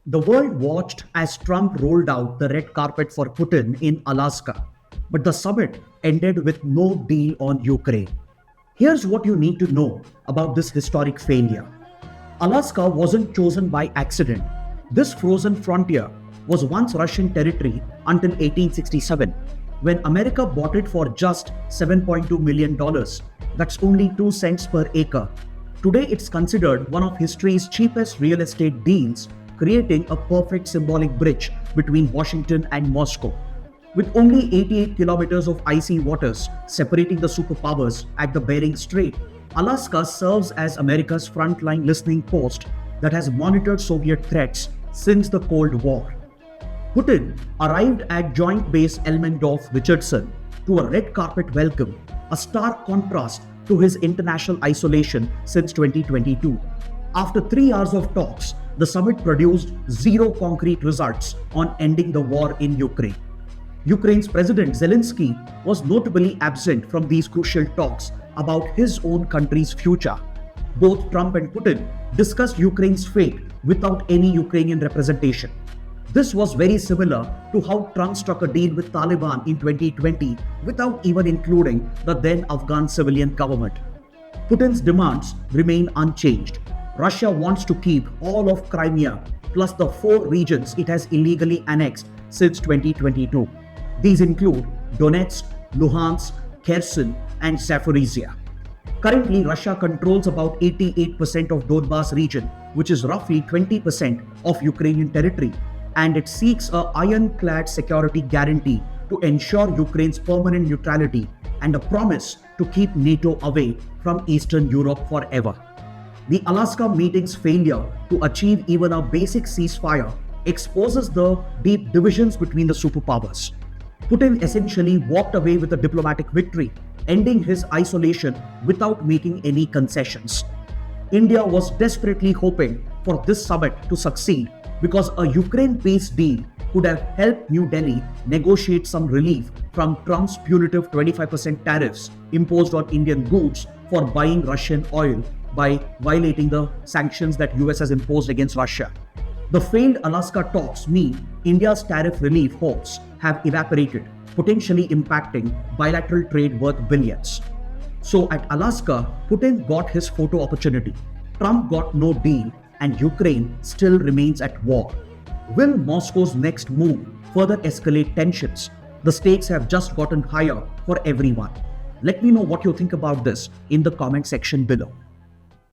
The world watched as Trump rolled out the red carpet for Putin in Alaska, but the summit ended with no deal on Ukraine. Here's what you need to know about this historic failure. Alaska wasn't chosen by accident. This frozen frontier was once Russian territory until 1867, when America bought it for just $7.2 million. That's only 2 cents per acre. Today it's considered one of history's cheapest real estate deals, creating a perfect symbolic bridge between Washington and Moscow. With only 88 kilometers of icy waters separating the superpowers at the Bering Strait, Alaska serves as America's frontline listening post that has monitored Soviet threats since the Cold War. Putin arrived at Joint Base Elmendorf-Richardson to a red carpet welcome, a stark contrast to his international isolation since 2022. After 3 hours of talks, the summit produced zero concrete results on ending the war in Ukraine. Ukraine's President Zelensky was notably absent from these crucial talks about his own country's future. Both Trump and Putin discussed Ukraine's fate without any Ukrainian representation. This was very similar to how Trump struck a deal with Taliban in 2020 without even including the then Afghan civilian government. Putin's demands remain unchanged. Russia wants to keep all of Crimea plus the 4 regions it has illegally annexed since 2022. These include Donetsk, Luhansk, Kherson, and Zaporizhia. Currently, Russia controls about 88% of Donbas region, which is roughly 20% of Ukrainian territory, and it seeks an ironclad security guarantee to ensure Ukraine's permanent neutrality and a promise to keep NATO away from Eastern Europe forever. The Alaska meeting's failure to achieve even a basic ceasefire exposes the deep divisions between the superpowers. Putin essentially walked away with a diplomatic victory, ending his isolation without making any concessions. India was desperately hoping for this summit to succeed because a Ukraine peace deal could have helped New Delhi negotiate some relief from Trump's punitive 25% tariffs imposed on Indian goods for buying Russian oil by violating the sanctions that US has imposed against Russia. The failed Alaska talks mean India's tariff relief hopes have evaporated, potentially impacting bilateral trade worth billions. So at Alaska, Putin got his photo opportunity, Trump got no deal, and Ukraine still remains at war. Will Moscow's next move further escalate tensions? The stakes have just gotten higher for everyone. Let me know what you think about this in the comment section below.